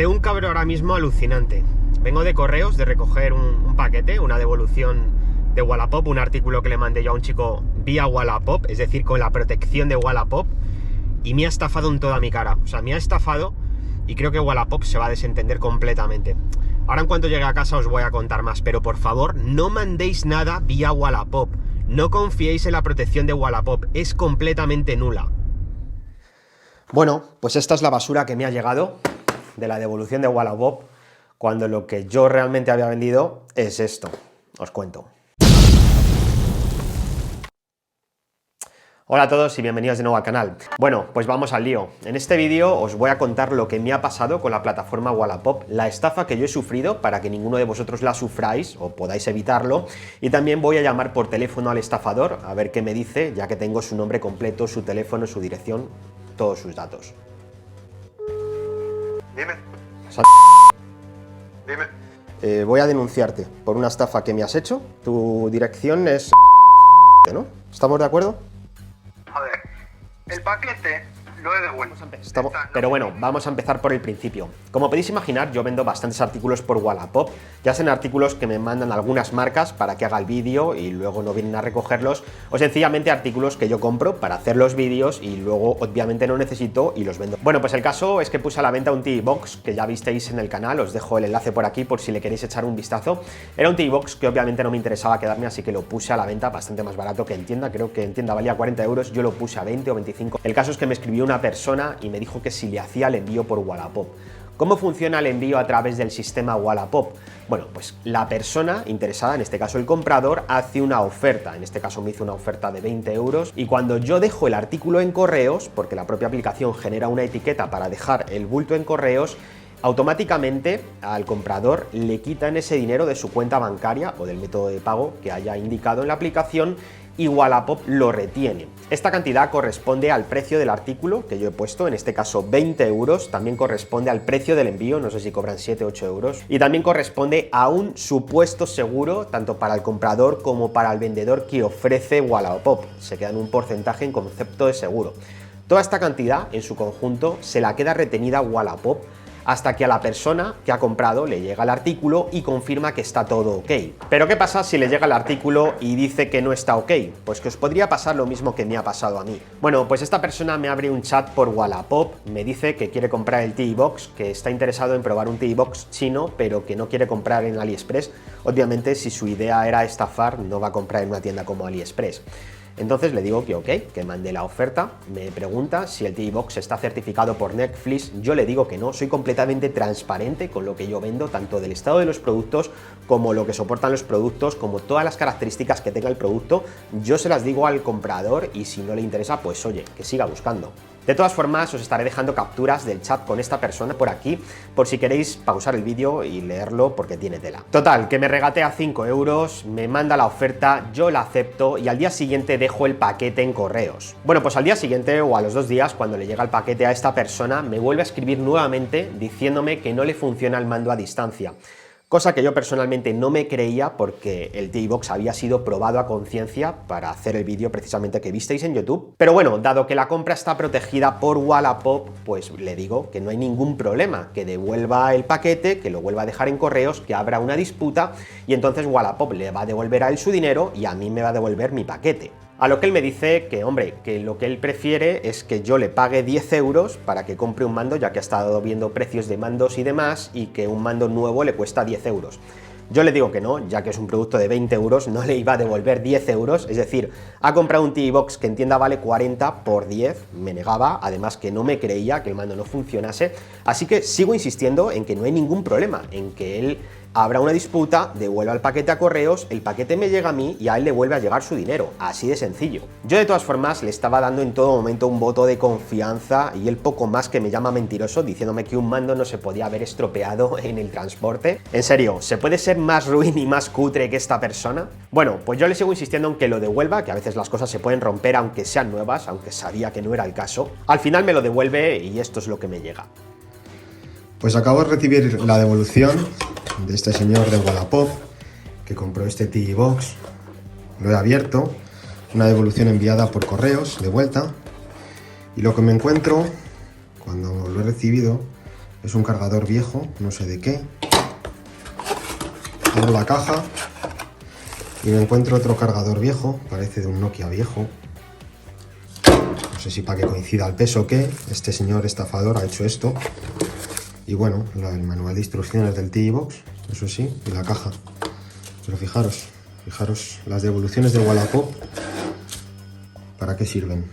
Tengo un cabreo ahora mismo alucinante. Vengo de correos de recoger un paquete, una devolución de Wallapop, un artículo que le mandé yo a un chico vía Wallapop, es decir, con la protección de Wallapop, y me ha estafado en toda mi cara. O sea, me ha estafado y creo que Wallapop se va a desentender completamente. Ahora en cuanto llegue a casa os voy a contar más, pero por favor no mandéis nada vía Wallapop. No confiéis en la protección de Wallapop, es completamente nula. Bueno, pues esta es la basura que me ha llegado de la devolución de Wallapop, cuando lo que yo realmente había vendido es esto. Os cuento. Hola a todos y bienvenidos de nuevo al canal. Bueno, pues vamos al lío. En este vídeo os voy a contar lo que me ha pasado con la plataforma Wallapop, la estafa que yo he sufrido para que ninguno de vosotros la sufráis o podáis evitarlo, y también voy a llamar por teléfono al estafador a ver qué me dice, ya que tengo su nombre completo, su teléfono, su dirección, todos sus datos. Dime. Dime. Voy a denunciarte por una estafa que me has hecho. Tu dirección es... ¿no? ¿Estamos de acuerdo? A ver, el paquete lo he devuelto. Pero bueno, vamos a empezar por el principio. Como podéis imaginar, yo vendo bastantes artículos por Wallapop, ya sean artículos que me mandan algunas marcas para que haga el vídeo y luego no vienen a recogerlos, o sencillamente artículos que yo compro para hacer los vídeos y luego obviamente no necesito y los vendo. Bueno, pues el caso es que puse a la venta un TV Box que ya visteis en el canal, os dejo el enlace por aquí por si le queréis echar un vistazo. Era un TV Box que obviamente no me interesaba quedarme, así que lo puse a la venta bastante más barato que en tienda. Creo que en tienda valía 40 euros, yo lo puse a 20 o 25. El caso es que me escribió una persona y me dijo que si le hacía el envío por Wallapop. ¿Cómo funciona el envío a través del sistema Wallapop? Bueno, pues la persona interesada, en este caso el comprador, hace una oferta. En este caso me hizo una oferta de 20 euros y cuando yo dejo el artículo en correos, porque la propia aplicación genera una etiqueta para dejar el bulto en correos, automáticamente al comprador le quitan ese dinero de su cuenta bancaria o del método de pago que haya indicado en la aplicación y Wallapop lo retiene. Esta cantidad corresponde al precio del artículo que yo he puesto, en este caso 20 euros, también corresponde al precio del envío, no sé si cobran 7 o 8 euros, y también corresponde a un supuesto seguro, tanto para el comprador como para el vendedor que ofrece Wallapop. Se queda en un porcentaje en concepto de seguro. Toda esta cantidad, en su conjunto, se la queda retenida Wallapop hasta que a la persona que ha comprado le llega el artículo y confirma que está todo ok. Pero ¿qué pasa si le llega el artículo y dice que no está ok? Pues que os podría pasar lo mismo que me ha pasado a mí. Bueno, pues esta persona me abre un chat por Wallapop, me dice que quiere comprar el TV Box, que está interesado en probar un TV Box chino, pero que no quiere comprar en AliExpress. Obviamente, si su idea era estafar, no va a comprar en una tienda como AliExpress. Entonces le digo que ok, que mande la oferta, me pregunta si el TV Box está certificado por Netflix, yo le digo que no, soy completamente transparente con lo que yo vendo, tanto del estado de los productos como lo que soportan los productos, como todas las características que tenga el producto, yo se las digo al comprador y si no le interesa, pues oye, que siga buscando. De todas formas, os estaré dejando capturas del chat con esta persona por aquí, por si queréis pausar el vídeo y leerlo porque tiene tela. Total, que me regatea 5 euros, me manda la oferta, yo la acepto y al día siguiente dejo el paquete en correos. Bueno, pues al día siguiente o a los 2 días, cuando le llega el paquete a esta persona, me vuelve a escribir nuevamente diciéndome que no le funciona el mando a distancia. Cosa que yo personalmente no me creía porque el TV Box había sido probado a conciencia para hacer el vídeo precisamente que visteis en YouTube. Pero bueno, dado que la compra está protegida por Wallapop, pues le digo que no hay ningún problema, que devuelva el paquete, que lo vuelva a dejar en correos, que habrá una disputa y entonces Wallapop le va a devolver a él su dinero y a mí me va a devolver mi paquete. A lo que él me dice que, hombre, que lo que él prefiere es que yo le pague 10 euros para que compre un mando, ya que ha estado viendo precios de mandos y demás, y que un mando nuevo le cuesta 10 euros. Yo le digo que no, ya que es un producto de 20 euros, no le iba a devolver 10 euros, es decir, ha comprado un TV Box que en tienda vale 40 por 10, me negaba, además que no me creía que el mando no funcionase, así que sigo insistiendo en que no hay ningún problema, en que él habrá una disputa, devuelva el paquete a correos, el paquete me llega a mí y a él le vuelve a llegar su dinero, así de sencillo. Yo de todas formas le estaba dando en todo momento un voto de confianza y él poco más que me llama mentiroso diciéndome que un mando no se podía haber estropeado en el transporte. En serio, ¿se puede ser más ruin y más cutre que esta persona? Bueno, pues yo le sigo insistiendo en que lo devuelva, que a veces las cosas se pueden romper aunque sean nuevas, aunque sabía que no era el caso. Al final me lo devuelve y esto es lo que me llega. Pues acabo de recibir la devolución de este señor de Wallapop que compró este TV Box. Lo he abierto, una devolución enviada por correos de vuelta, y lo que me encuentro cuando lo he recibido Es un cargador viejo, no sé de qué. Abro la caja y me encuentro otro cargador viejo, parece de un Nokia viejo. No sé si para que coincida el peso o qué. Este señor estafador ha hecho esto. Y bueno, el manual de instrucciones del TI-Box, eso sí, y la caja. Pero fijaros, las devoluciones de Wallapop, ¿para qué sirven?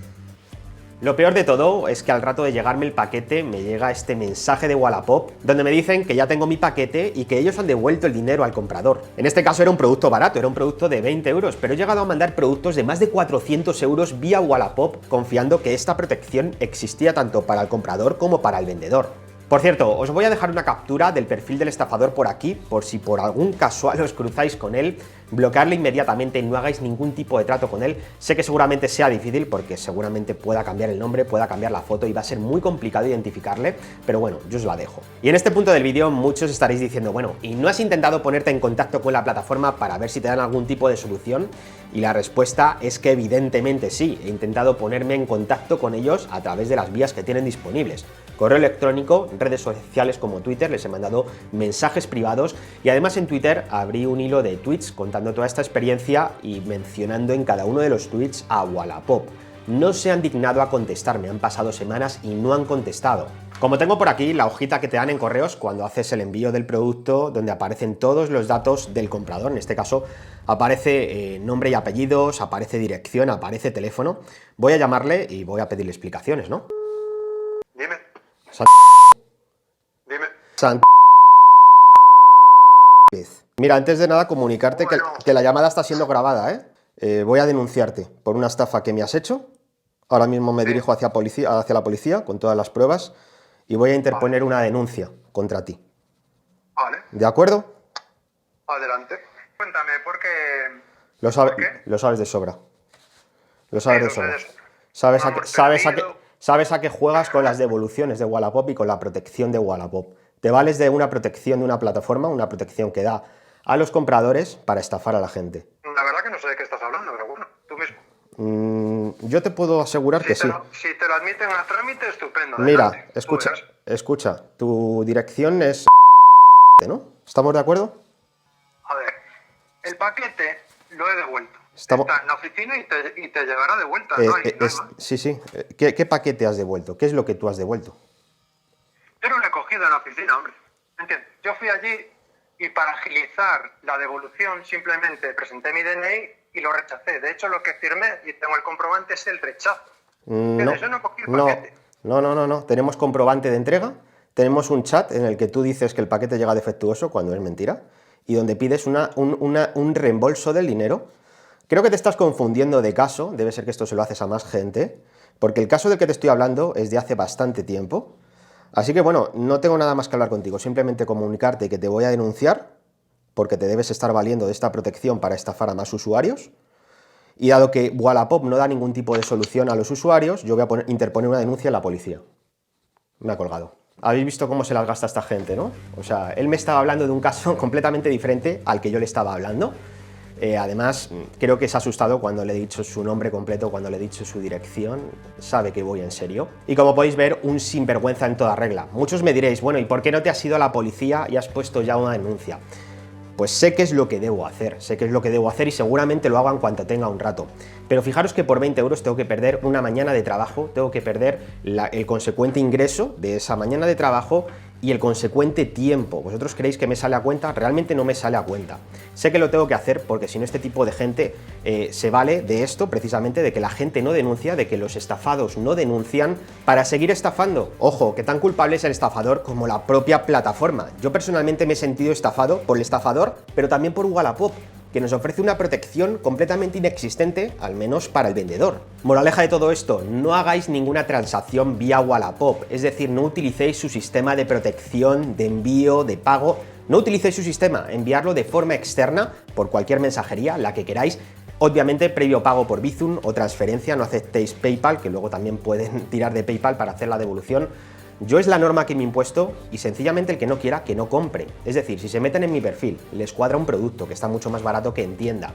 Lo peor de todo es que al rato de llegarme el paquete me llega este mensaje de Wallapop donde me dicen que ya tengo mi paquete y que ellos han devuelto el dinero al comprador. En este caso era un producto barato, era un producto de 20 euros, pero he llegado a mandar productos de más de 400 euros vía Wallapop confiando que esta protección existía tanto para el comprador como para el vendedor. Por cierto, os voy a dejar una captura del perfil del estafador por aquí, por si por algún casual os cruzáis con él, bloquearle inmediatamente y no hagáis ningún tipo de trato con él. Sé que seguramente sea difícil porque seguramente pueda cambiar el nombre, pueda cambiar la foto y va a ser muy complicado identificarle, pero bueno, yo os la dejo. Y en este punto del vídeo muchos estaréis diciendo, bueno, ¿y no has intentado ponerte en contacto con la plataforma para ver si te dan algún tipo de solución? Y la respuesta es que evidentemente sí, he intentado ponerme en contacto con ellos a través de las vías que tienen disponibles. Correo electrónico, redes sociales como Twitter, les he mandado mensajes privados y además en Twitter abrí un hilo de tweets contando toda esta experiencia y mencionando en cada uno de los tweets a Wallapop. No se han dignado a contestarme, han pasado semanas y no han contestado. Como tengo por aquí la hojita que te dan en correos cuando haces el envío del producto, donde aparecen todos los datos del comprador, en este caso aparece nombre y apellidos, aparece dirección, aparece teléfono, voy a llamarle y voy a pedirle explicaciones, ¿no? Dime. Dime. Mira, antes de nada comunicarte Bueno. que la llamada está siendo grabada, ¿eh? Voy a denunciarte por una estafa que me has hecho. Ahora mismo me dirijo hacia la policía con todas las pruebas y voy a interponer una denuncia contra ti. Vale, ¿De acuerdo? adelante. Cuéntame, ¿por qué? Lo sabes de sobra. Lo sabes de Lo sé sobra. de sobra. Sabes a qué juegas con las devoluciones de Wallapop y con la protección de Wallapop. Te vales de una protección de una plataforma, una protección que da a los compradores para estafar a la gente. La verdad que no sé de qué estás hablando, pero bueno, tú mismo. Yo te puedo asegurar que sí. Si te lo admiten a trámite, estupendo. Mira, adelante. Tú escucha, verás. escucha, tu dirección es... ¿no? ¿Estamos de acuerdo? A ver, el paquete lo he devuelto. Estamos- Está en la oficina y te llegará de vuelta. No hay más. Sí, sí. ¿Qué paquete has devuelto? ¿Qué es lo que tú has devuelto? Yo no lo he cogido en la oficina, hombre. ¿Entiendes? Yo fui allí y para agilizar la devolución simplemente presenté mi DNI y lo rechacé. De hecho, lo que firmé y tengo el comprobante es el rechazo. No, Yo no cogí el no, paquete. no. Tenemos comprobante de entrega, tenemos un chat en el que tú dices que el paquete llega defectuoso cuando es mentira y donde pides un reembolso del dinero. Creo que te estás confundiendo de caso, debe ser que esto se lo haces a más gente, porque el caso del que te estoy hablando es de hace bastante tiempo. Así que bueno, no tengo nada más que hablar contigo, simplemente comunicarte que te voy a denunciar porque te debes estar valiendo de esta protección para estafar a más usuarios. Y dado que Wallapop no da ningún tipo de solución a los usuarios, yo voy a interponer una denuncia en la policía. Me ha colgado. Habéis visto cómo se las gasta esta gente, ¿no? O sea, él me estaba hablando de un caso completamente diferente al que yo le estaba hablando. Además, creo que se ha asustado cuando le he dicho su nombre completo, cuando le he dicho su dirección, sabe que voy en serio. Y como podéis ver, un sinvergüenza en toda regla. Muchos me diréis, bueno, ¿y por qué no te has ido a la policía y has puesto ya una denuncia? Pues sé qué es lo que debo hacer, y seguramente lo hago en cuanto tenga un rato. Pero fijaros que por 20 euros tengo que perder una mañana de trabajo, tengo que perder el consecuente ingreso de esa mañana de trabajo y el consecuente tiempo. ¿Vosotros creéis que me sale a cuenta? Realmente no me sale a cuenta. Sé que lo tengo que hacer porque si no este tipo de gente se vale de esto, precisamente de que la gente no denuncia, de que los estafados no denuncian para seguir estafando. Ojo, que tan culpable es el estafador como la propia plataforma. Yo personalmente me he sentido estafado por el estafador, pero también por Wallapop, que nos ofrece una protección completamente inexistente, al menos para el vendedor. Moraleja de todo esto, no hagáis ninguna transacción vía Wallapop, es decir, no utilicéis su sistema de protección, de envío, de pago, no utilicéis su sistema, enviarlo de forma externa por cualquier mensajería, la que queráis, obviamente previo pago por Bizum o transferencia, no aceptéis PayPal, que luego también pueden tirar de PayPal para hacer la devolución. Yo es la norma que me he impuesto y sencillamente el que no quiera, que no compre. Es decir, si se meten en mi perfil, les cuadra un producto que está mucho más barato que en tienda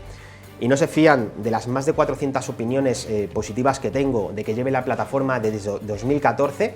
y no se fían de las más de 400 opiniones positivas que tengo de que lleve la plataforma desde 2014,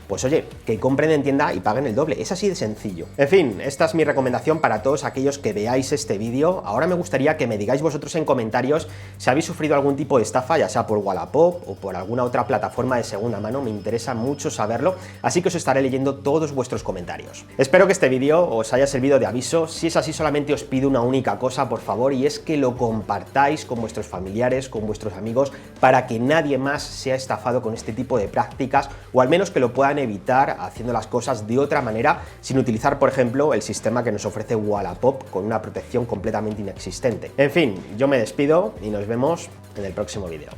pues oye, que compren en tienda y paguen el doble. Es así de sencillo. En fin, esta es mi recomendación para todos aquellos que veáis este vídeo. Ahora me gustaría que me digáis vosotros en comentarios si habéis sufrido algún tipo de estafa, ya sea por Wallapop o por alguna otra plataforma de segunda mano. Me interesa mucho saberlo, así que os estaré leyendo todos vuestros comentarios. Espero que este vídeo os haya servido de aviso. Si es así, solamente os pido una única cosa, por favor, y es que lo compartáis con vuestros familiares, con vuestros amigos, para que nadie más sea estafado con este tipo de prácticas, o al menos que lo puedan evitar haciendo las cosas de otra manera, sin utilizar, por ejemplo, el sistema que nos ofrece Wallapop con una protección completamente inexistente. En fin, yo me despido y nos vemos en el próximo vídeo.